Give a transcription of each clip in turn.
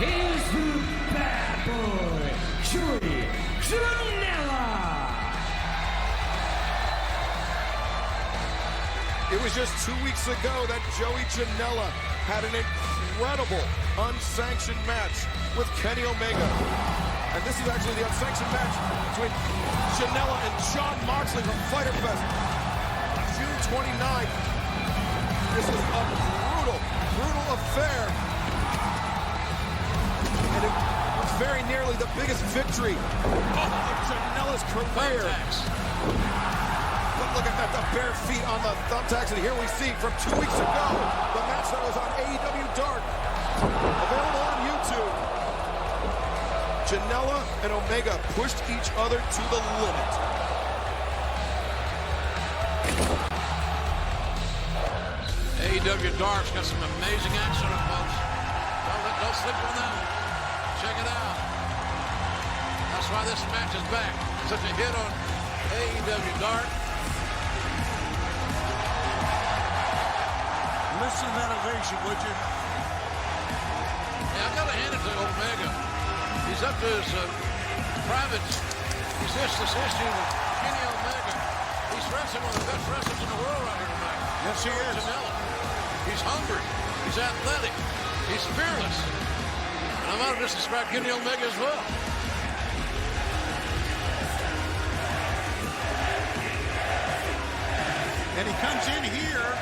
is the bad boy, Joey Janela. It was just 2 weeks ago that Joey Janela had an incredible unsanctioned match with Kenny Omega. And this is actually the unsanctioned match between Janela and Jon Moxley from Fyter Fest. June 29th. This is a brutal affair. And it was very nearly the biggest victory of Janela's career. But look at that, the bare feet on the thumbtacks. And here we see from 2 weeks ago, the match that was on AEW Dark. Available on YouTube. Janela and Omega pushed each other to the limit. AEW Dark's got some amazing action on it, folks. Don't slip on that one. Check it out. That's why this match is back. Such a hit on AEW Dark. Listen to that ovation, would you? Yeah, I've got to hand it to Omega. He's up to his private resistance issue with Kenny Omega. He's wrestling one of the best wrestlers in the world right here tonight. Yes, he is. Janela. He's hungry. He's athletic. He's fearless. And I'm out to just describe Kenny Omega as well. And he comes in here.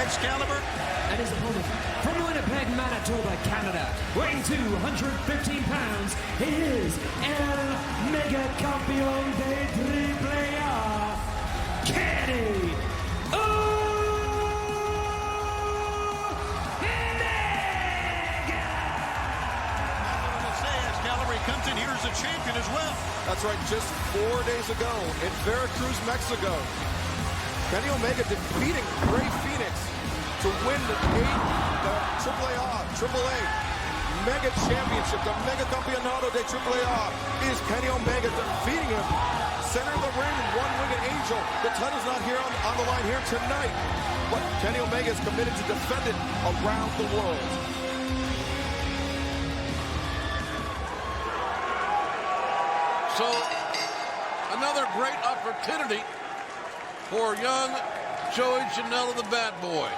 Excalibur. And his opponent from Winnipeg, Manitoba, Canada, weighing 215 pounds, he is El Mega Campeón de AAA, Kenny Omega! Excalibur, he comes in here as a champion as well. That's right, just 4 days ago in Veracruz, Mexico, Kenny Omega defeating Rey Fenix to win the AAA Mega Championship. The Mega Campeonato de AAA is Kenny Omega defeating him. Center of the ring, one-winged angel. The title's not here on the line here tonight, but Kenny Omega is committed to defend it around the world. So, another great opportunity for young Joey Janela, the bad boy.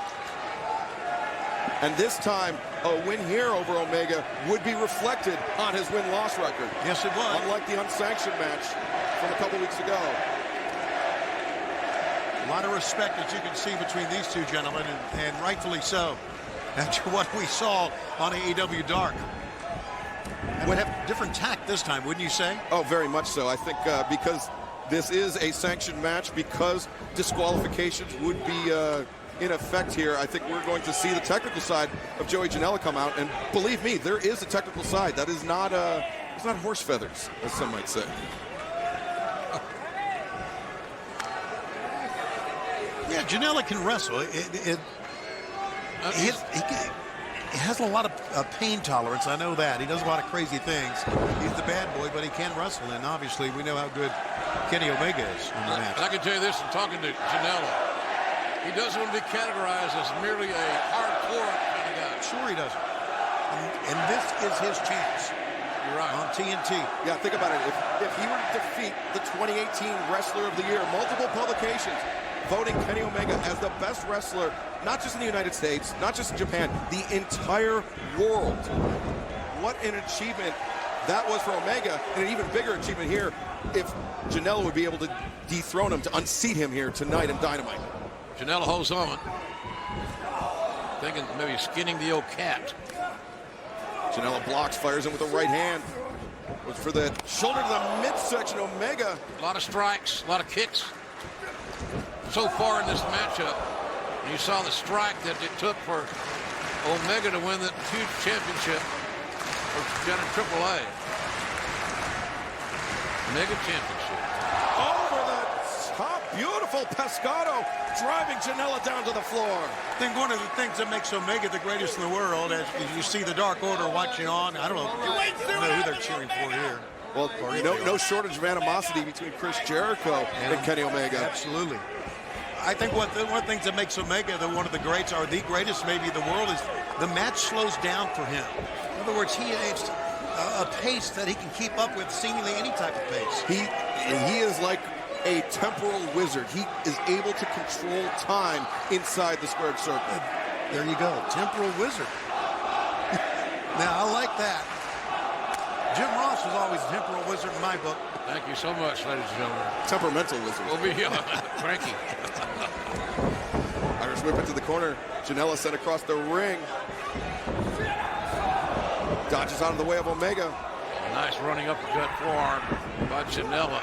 And this time, a win here over Omega would be reflected on his win-loss record. Yes, it was. Unlike the unsanctioned match from a couple weeks ago. A lot of respect that you can see between these two gentlemen, and rightfully so, after what we saw on AEW Dark. And would have different tact this time, wouldn't you say? Oh, very much so. I think because this is a sanctioned match, because disqualifications would be in effect here, I think we're going to see the technical side of Joey Janela come out. And believe me, there is a technical side. That is not it's not horse feathers, as some might say. Yeah, Janela can wrestle. He has a lot of pain tolerance. I know that. He does a lot of crazy things. He's the bad boy, but he can wrestle. And obviously, we know how good Kenny Omega is in the match. I can tell you this from talking to Janela. He doesn't want to be categorized as merely a hardcore kind of guy. Sure he doesn't. And this is his chance. You're right. On TNT. Yeah, think about it. If he were to defeat the 2018 Wrestler of the Year, multiple publications voting Kenny Omega as the best wrestler, not just in the United States, not just in Japan, the entire world. What an achievement that was for Omega, and an even bigger achievement here if Janela would be able to dethrone him, to unseat him here tonight in Dynamite. Janela holds on. Thinking maybe skinning the old cat. Janela blocks, fires in with the right hand. Was for the shoulder to the midsection. Omega. A lot of strikes, a lot of kicks. So far in this matchup, you saw the strike that it took for Omega to win the huge championship for AAA. Mega Championship. Over the top, beautiful Pescado, driving Janela down to the floor. I think one of the things that makes Omega the greatest in the world, as you see the Dark Order watching on, I don't know who they're cheering for here. Well, no shortage of animosity between Chris Jericho and Kenny Omega. Absolutely. I think one of the things that makes Omega one of the greats, or the greatest maybe in the world, is the match slows down for him. In other words, he has a pace that he can keep up with seemingly any type of pace. He is like a temporal wizard. He is able to control time inside the squared circle. There you go, temporal wizard. Now, I like that. Jim Ross was always a temporal wizard in my book. Thank you so much, ladies and gentlemen. Temperamental wizard. We'll be cranky. Irish whip into the corner. Janela sent across the ring. Dodges out of the way of Omega. Nice running uppercut forearm by Janela.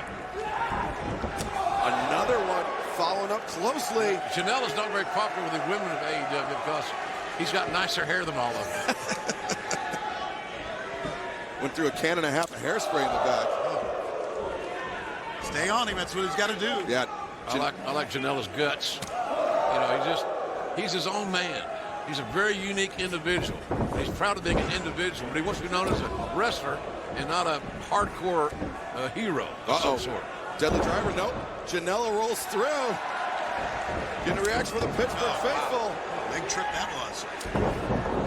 Another one following up closely. Janela's not very popular with the women of AEW because he's got nicer hair than all of them. Went through a can and a half of hairspray in the back. Stay on him. That's what he's got to do. Yeah. I like Janela's guts. You know, he's his own man. He's a very unique individual. He's proud of being an individual, but he wants to be known as a wrestler and not a hardcore hero of some sort. Deadly driver, nope. Janela rolls through. Getting a reaction from the Pittsburgh faithful. Big trip that was.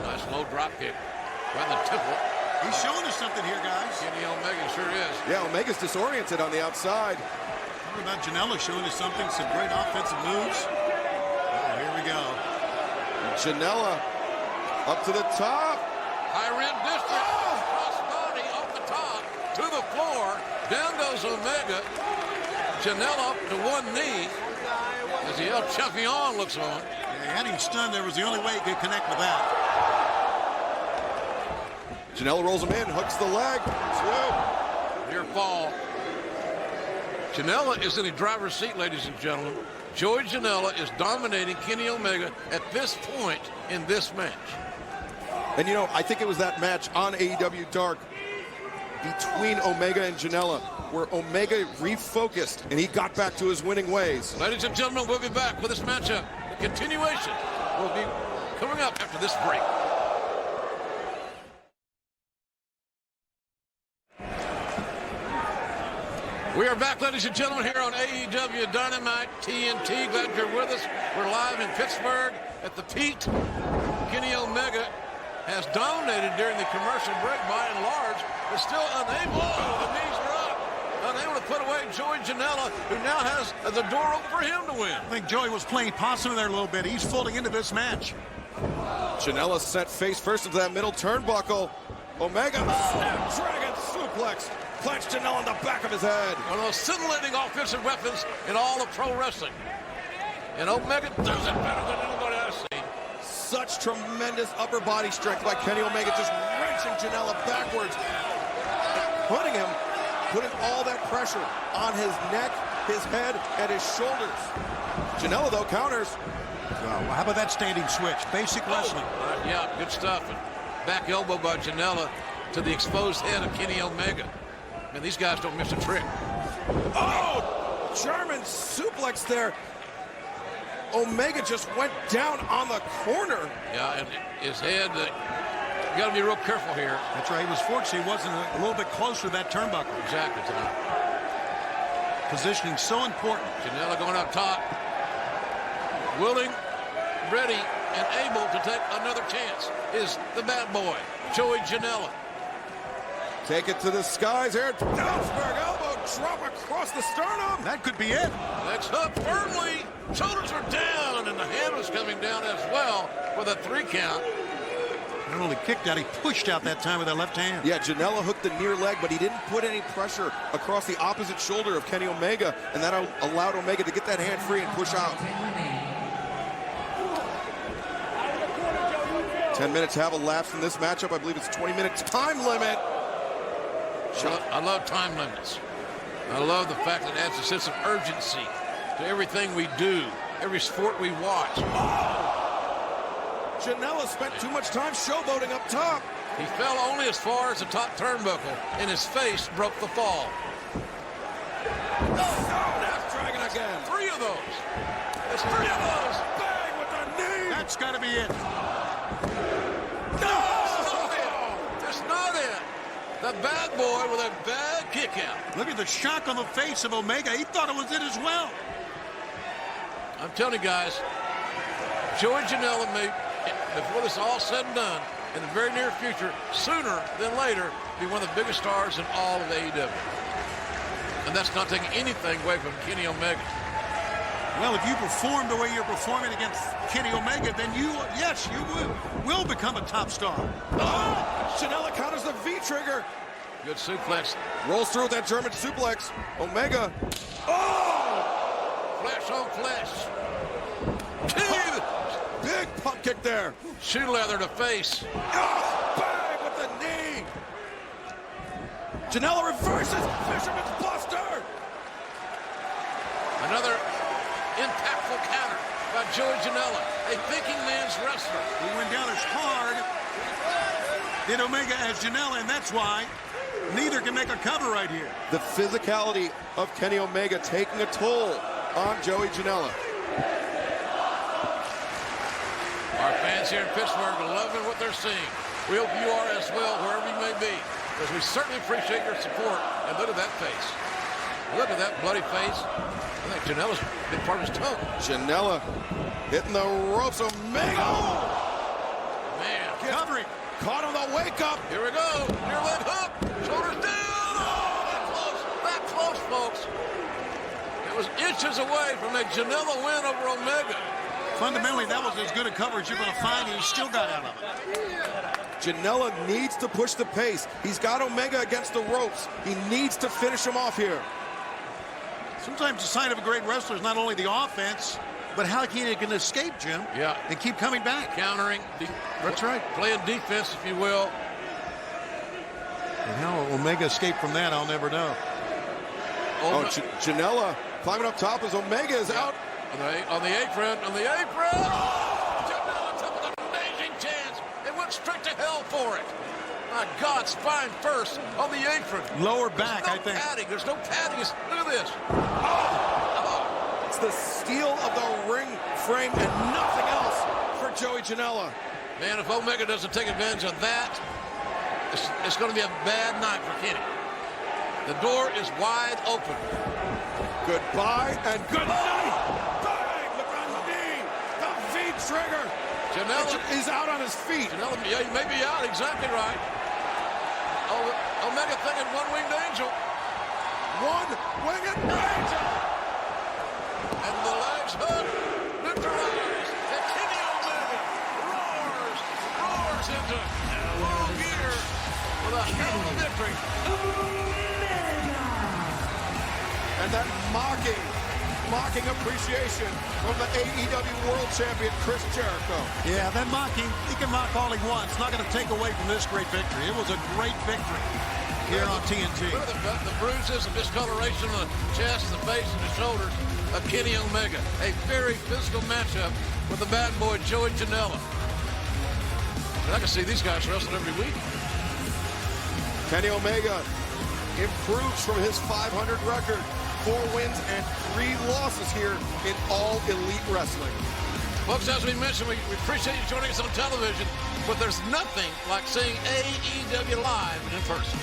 Nice low drop kick right in the temple. He's showing us something here, guys. Kenny Omega sure is. Yeah, Omega's disoriented on the outside. Talking about Janela showing us something, some great offensive moves. Oh, here we go. Janela up to the top. High rim district. Cross body off the top to the floor. Down goes Omega. Janela up to one knee as the El Champion looks on. Yeah, he had him stunned. There was the only way he could connect with that. Janela rolls him in, hooks the leg. Near fall. Janela is in the driver's seat, ladies and gentlemen. Joey Janela is dominating Kenny Omega at this point in this match. And you know, I think it was that match on AEW Dark between Omega and Janela where Omega refocused and he got back to his winning ways. Ladies and gentlemen, we'll be back with this matchup. The continuation will be coming up after this break. We are back, ladies and gentlemen, here on AEW Dynamite TNT. Glad you're with us. We're live in Pittsburgh at the Pete. Kenny Omega has dominated during the commercial break by and large, but still unable. The knees are up. Unable to put away Joey Janela, who now has the door open for him to win. I think Joey was playing possum there a little bit. He's folding into this match. Janela set face first into that middle turnbuckle. Omega, Snapdragon suplex. Clenched Janela on the back of his head. One of the most scintillating offensive weapons in all of pro wrestling. And Omega does it better than anybody I've seen. Such tremendous upper body strength by Kenny Omega, just wrenching Janela backwards. Putting all that pressure on his neck, his head, and his shoulders. Janela, though, counters. Well, how about that standing switch? Basic wrestling. Yeah, good stuff. And back elbow by Janela to the exposed head of Kenny Omega. Man, these guys don't miss a trick. Oh! German suplex there. Omega just went down on the corner. Yeah, and his head, you got to be real careful here. That's right. He was fortunate he wasn't a little bit closer to that turnbuckle. Exactly, Tom. Positioning so important. Janela going up top. Willing, ready, and able to take another chance is the bad boy, Joey Janela. Take it to the skies here. Downsberg elbow drop across the sternum. That could be it. Next hook firmly. Shoulders are down, and the hand was coming down as well with a 3 count. Not only kicked out, he pushed out that time with that left hand. Yeah, Janela hooked the near leg, but he didn't put any pressure across the opposite shoulder of Kenny Omega, and that allowed Omega to get that hand free and push out. 10 minutes have elapsed in this matchup. I believe it's 20 minutes time limit. I love time limits. I love the fact that it adds a sense of urgency to everything we do, every sport we watch. Oh! Janela spent too much time showboating up top. He fell only as far as the top turnbuckle, and his face broke the fall. Oh, that's dragging again. 3 of those. There's 3 of those. Bang with the knee. That's got to be it. No! That's not it. The bad boy with a bad kick out. Look at the shock on the face of Omega. He thought it was it as well. I'm telling you guys, Joey Janela may, before this is all said and done, in the very near future, sooner than later, be one of the biggest stars in all of AEW. And that's not taking anything away from Kenny Omega. Well, if you perform the way you're performing against Kenny Omega, then you will become a top star. Oh! Janela counters the V-trigger. Good suplex. Rolls through with that German suplex. Omega. Oh! Flesh on flesh. Big pump kick there. Shoe leather to face. Oh, bang with the knee. Janela reverses. Fisherman's Buster. Another impactful counter by Joey Janela, a thinking man's wrestler. He went down as hard in Omega as Janela, and that's why neither can make a cover right here. The physicality of Kenny Omega taking a toll on Joey Janela. Our fans here in Pittsburgh are loving what they're seeing. We hope you are as well, wherever you may be, because we certainly appreciate your support. And look at that face. Look at that bloody face. I think Janela's been part of his tongue. Janela hitting the ropes. Omega. Man, Covering. Caught on the wake up. here we go. Near leg hook. Shoulders down. Oh, that close. That close, folks. It was inches away from a Janela win over Omega. Fundamentally, that was as good a coverage you're going to find, and he still got out of it. Janela needs to push the pace. He's got Omega against the ropes. He needs to finish him off here. Sometimes the sign of a great wrestler is not only the offense, but how he can escape, Jim. Yeah. And keep coming back. Countering. That's right. Playing defense, if you will. And how Omega escaped from that, I'll never know. Oh, Janela climbing up top as Omega is out. On the apron. On the apron. Oh, Janela took an amazing chance. It went straight to hell for it. My God, spine first on the apron. Lower back, There's no I think. padding. There's no padding. Look at this. It's the steel of the ring frame and nothing else for Joey Janela. Man, if Omega doesn't take advantage of that, it's going to be a bad night for Kenny. The door is wide open. Goodbye and good night. Bang! Look on the knee. The V-trigger. Janela is out on his feet. Janela, yeah, he may be out. Exactly right. Omega thinking one-winged angel. One-winged angel. And the legs hook. Neutralized. And Kenny Omega roars into low gear with a hell of a victory. And that mocking appreciation from the AEW World Champion, Chris Jericho. Yeah, that mocking, he can mock all he wants. It's not going to take away from this great victory. It was a great victory here on TNT. Look at the bruises and discoloration on the chest, the face, and the shoulders of Kenny Omega. A very physical matchup with the bad boy, Joey Janela. And I can see these guys wrestling every week. Kenny Omega improves from his 500 record. 4 wins and 3 losses here in All Elite Wrestling. Folks, as we mentioned, we appreciate you joining us on television, but there's nothing like seeing AEW live and in person.